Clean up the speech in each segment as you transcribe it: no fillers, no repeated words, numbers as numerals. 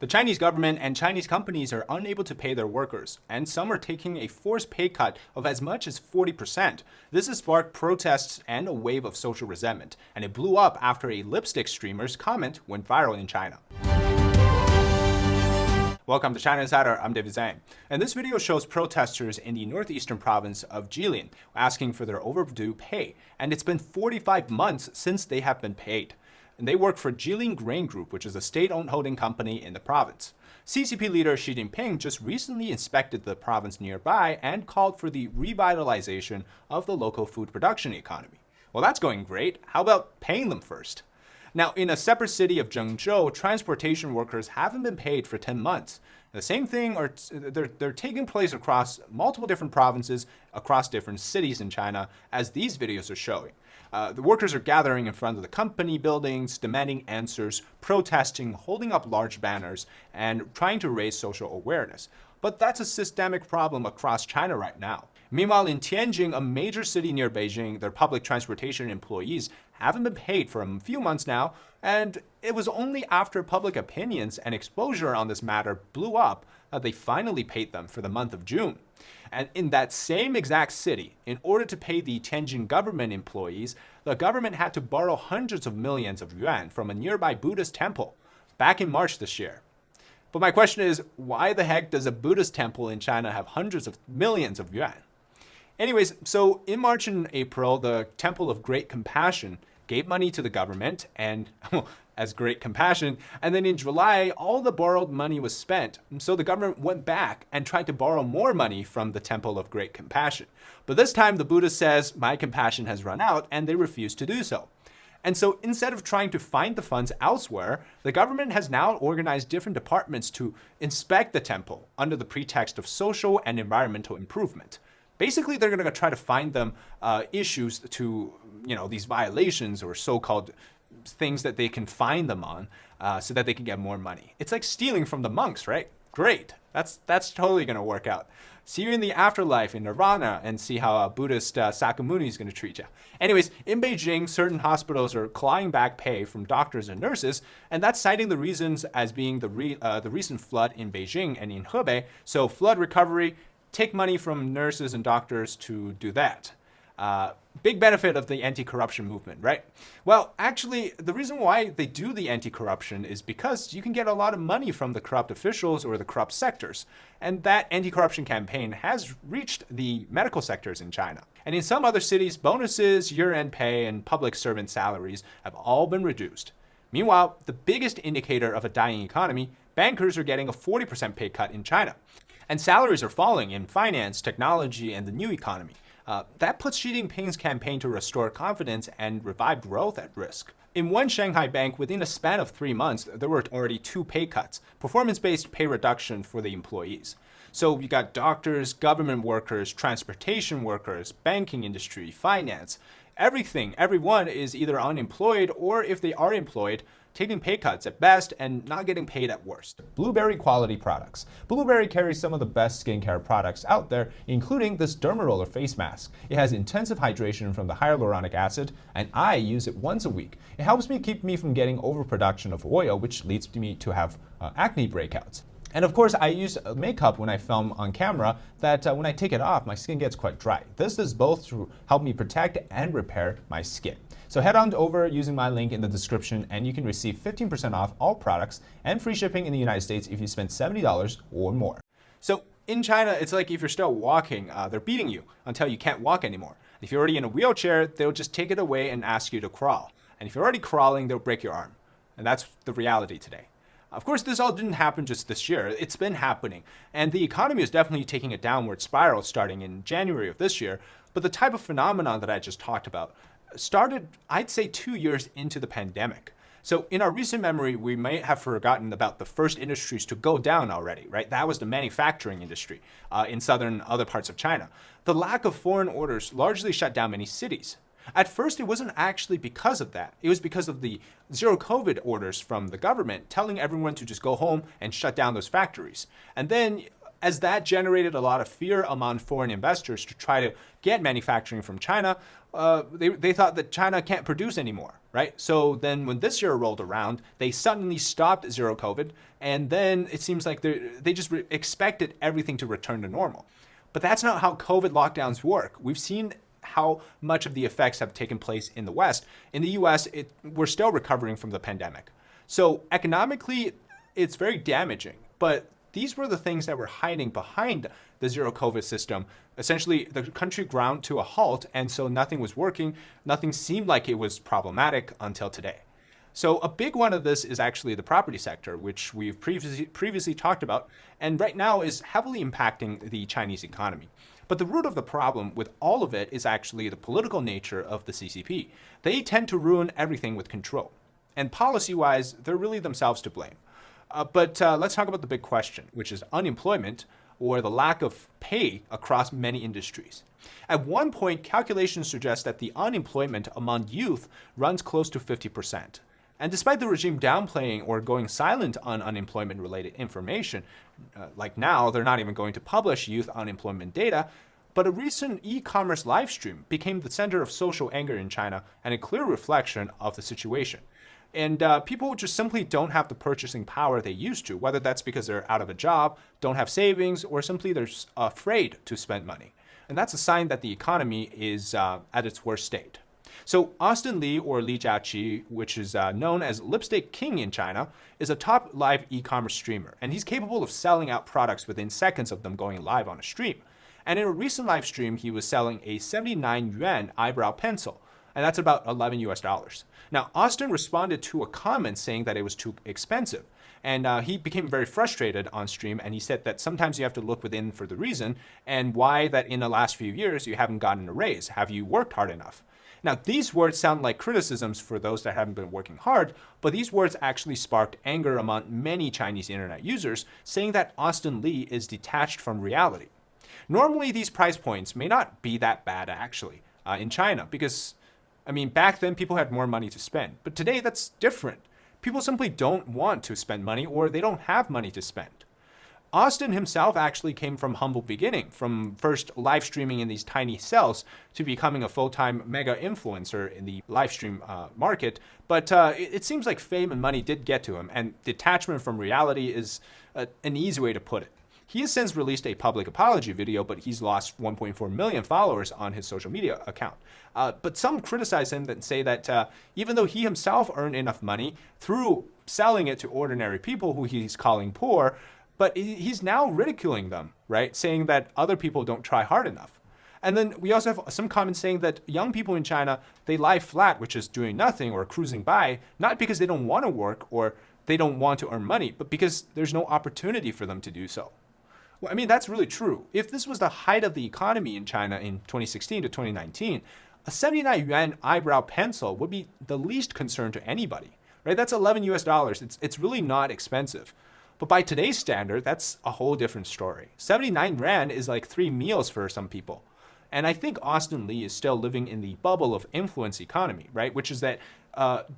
The Chinese government and Chinese companies are unable to pay their workers, and some are taking a forced pay cut of as much as 40%. This has sparked protests and a wave of social resentment, and it blew up after a lipstick streamer's comment went viral in China. Welcome to China Insider, I'm David Zhang. And this video shows protesters in the northeastern province of Jilin asking for their overdue pay, and it's been 45 months since they have been paid. And they work for Jilin Grain Group, which is a state-owned holding company in the province. CCP leader Xi Jinping just recently inspected the province nearby and called for the revitalization of the local food production economy. Well, that's going great. How about paying them first? Now, in a separate city of Zhengzhou, transportation workers haven't been paid for 10 months. The same thing, they're taking place across multiple different provinces, across different cities in China, as these videos are showing. The workers are gathering in front of the company buildings, demanding answers, protesting, holding up large banners, and trying to raise social awareness. But that's a systemic problem across China right now. Meanwhile, in Tianjin, a major city near Beijing, their public transportation employees haven't been paid for a few months now, and it was only after public opinions and exposure on this matter blew up that they finally paid them for the month of June. And in that same exact city, in order to pay the Tianjin government employees, the government had to borrow hundreds of millions of yuan from a nearby Buddhist temple back in March this year. But my question is, why the heck does a Buddhist temple in China have hundreds of millions of yuan? Anyways, so in March and April, the Temple of Great Compassion gave money to the government and as Great Compassion. And then in July, all the borrowed money was spent. So the government went back and tried to borrow more money from the Temple of Great Compassion. But this time the Buddha says, my compassion has run out, and they refuse to do so. And so instead of trying to find the funds elsewhere, the government has now organized different departments to inspect the temple under the pretext of social and environmental improvement. Basically, they're going to try to find them issues to, these violations or so-called things that they can fine them on so that they can get more money. It's like stealing from the monks, right? Great. That's totally going to work out. See you in the afterlife in Nirvana and see how a Buddhist Sakamuni is going to treat you. Anyways, in Beijing, certain hospitals are clawing back pay from doctors and nurses, and that's citing the reasons as being the recent flood in Beijing and in Hebei. So flood recovery, take money from nurses and doctors to do that. Big benefit of the anti-corruption movement, right? Well, actually, the reason why they do the anti-corruption is because you can get a lot of money from the corrupt officials or the corrupt sectors. And that anti-corruption campaign has reached the medical sectors in China. And in some other cities, bonuses, year-end pay, and public servant salaries have all been reduced. Meanwhile, the biggest indicator of a dying economy, bankers are getting a 40% pay cut in China. And salaries are falling in finance, technology, and the new economy. That puts Xi Jinping's campaign to restore confidence and revive growth at risk. In one Shanghai bank, within a span of 3 months, there were already 2 pay cuts, performance-based pay reduction for the employees. So you got doctors, government workers, transportation workers, banking industry, finance, everything. Everyone is either unemployed or if they are employed, taking pay cuts at best and not getting paid at worst. Blueberry quality products. Blueberry carries some of the best skincare products out there, including this derma roller face mask. It has intensive hydration from the hyaluronic acid, and I use it once a week. It helps me keep me from getting overproduction of oil, which leads me to have acne breakouts. And of course, I use makeup when I film on camera that when I take it off, my skin gets quite dry. This does both to help me protect and repair my skin. So head on over using my link in the description and you can receive 15% off all products and free shipping in the United States if you spend $70 or more. So in China, it's like if you're still walking, they're beating you until you can't walk anymore. If you're already in a wheelchair, they'll just take it away and ask you to crawl. And if you're already crawling, they'll break your arm. And that's the reality today. Of course, this all didn't happen just this year. It's been happening. And the economy is definitely taking a downward spiral starting in January of this year. But the type of phenomenon that I just talked about started, I'd say, 2 years into the pandemic. So in our recent memory, we may have forgotten about the first industries to go down already, right? That was the manufacturing industry in southern other parts of China. The lack of foreign orders largely shut down many cities. At first, it wasn't actually because of that. It was because of the zero COVID orders from the government telling everyone to just go home and shut down those factories. And then as that generated a lot of fear among foreign investors to try to get manufacturing from China. They thought that China can't produce anymore, right? So then when this year rolled around, they suddenly stopped zero COVID, and then it seems like they just expected everything to return to normal. But that's not how COVID lockdowns work. We've seen how much of the effects have taken place in the West. In the US, we're still recovering from the pandemic. So economically, it's very damaging. But these were the things that were hiding behind the zero COVID system. Essentially, the country ground to a halt, and so nothing was working. Nothing seemed like it was problematic until today. So a big one of this is actually the property sector, which we've previously talked about, and right now is heavily impacting the Chinese economy. But the root of the problem with all of it is actually the political nature of the CCP. They tend to ruin everything with control. And policy-wise, they're really themselves to blame. But let's talk about the big question, which is unemployment or the lack of pay across many industries. At one point, calculations suggest that the unemployment among youth runs close to 50%. And despite the regime downplaying or going silent on unemployment-related information, like now, they're not even going to publish youth unemployment data, but a recent e-commerce live stream became the center of social anger in China and a clear reflection of the situation. And people just simply don't have the purchasing power they used to, whether that's because they're out of a job, don't have savings, or simply they're afraid to spend money. And that's a sign that the economy is at its worst state. So Austin Li, or Li Jiaqi, which is known as Lipstick King in China, is a top live e-commerce streamer, and he's capable of selling out products within seconds of them going live on a stream. And in a recent live stream, he was selling a 79 yuan eyebrow pencil, and that's about $11. Now, Austin responded to a comment saying that it was too expensive, and he became very frustrated on stream, and he said that sometimes you have to look within for the reason, and why that in the last few years you haven't gotten a raise. Have you worked hard enough? Now, these words sound like criticisms for those that haven't been working hard, but these words actually sparked anger among many Chinese internet users, saying that Austin Li is detached from reality. Normally, these price points may not be that bad, actually, in China, because, back then people had more money to spend. But today, that's different. People simply don't want to spend money, or they don't have money to spend. Austin himself actually came from humble beginning, from first live streaming in these tiny cells to becoming a full-time mega influencer in the live stream market. But it seems like fame and money did get to him, and detachment from reality is an easy way to put it. He has since released a public apology video, but he's lost 1.4 million followers on his social media account. But some criticize him and say that even though he himself earned enough money through selling it to ordinary people who he's calling poor, but he's now ridiculing them, right? Saying that other people don't try hard enough. And then we also have some comments saying that young people in China, they lie flat, which is doing nothing or cruising by, not because they don't want to work or they don't want to earn money, but because there's no opportunity for them to do so. Well, that's really true. If this was the height of the economy in China in 2016 to 2019, a 79 yuan eyebrow pencil would be the least concern to anybody, right? That's $11. It's really not expensive. But by today's standard, that's a whole different story. 79 rand is like 3 meals for some people. And I think Austin Li is still living in the bubble of influence economy, right? Which is that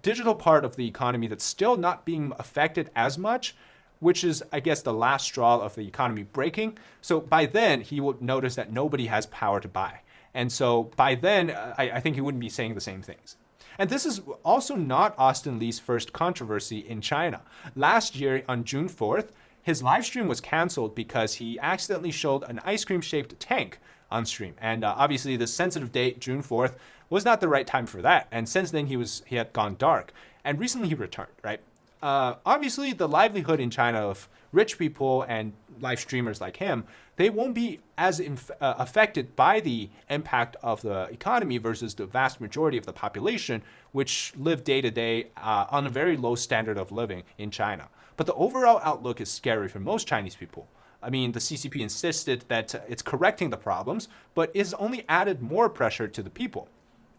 digital part of the economy that's still not being affected as much, which is, I guess, the last straw of the economy breaking. So by then, he would notice that nobody has power to buy. And so by then, I think he wouldn't be saying the same things. And this is also not Austin Li's first controversy in China. Last year, on June 4th, his live stream was canceled because he accidentally showed an ice cream-shaped tank on stream. And obviously, the sensitive date, June 4th, was not the right time for that. And since then, he had gone dark. And recently, he returned, right? Obviously, the livelihood in China of rich people and live streamers like him, they won't be as affected by the impact of the economy versus the vast majority of the population, which live day to day on a very low standard of living in China. But the overall outlook is scary for most Chinese people. The CCP insisted that it's correcting the problems, but it's only added more pressure to the people.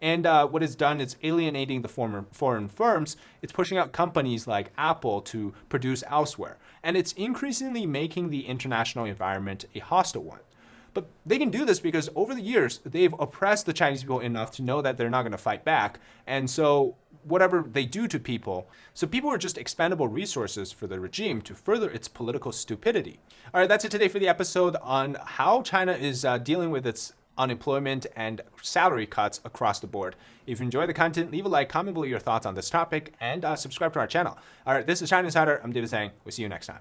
And what it's done is alienating the foreign firms. It's pushing out companies like Apple to produce elsewhere. And it's increasingly making the international environment a hostile one. But they can do this because over the years, they've oppressed the Chinese people enough to know that they're not going to fight back. And so whatever they do to people, so people are just expendable resources for the regime to further its political stupidity. All right, that's it today for the episode on how China is dealing with its unemployment and salary cuts across the board. If you enjoy the content, leave a like, comment below your thoughts on this topic, and subscribe to our channel. All right, this is China Insider. I'm David Zhang. We'll see you next time.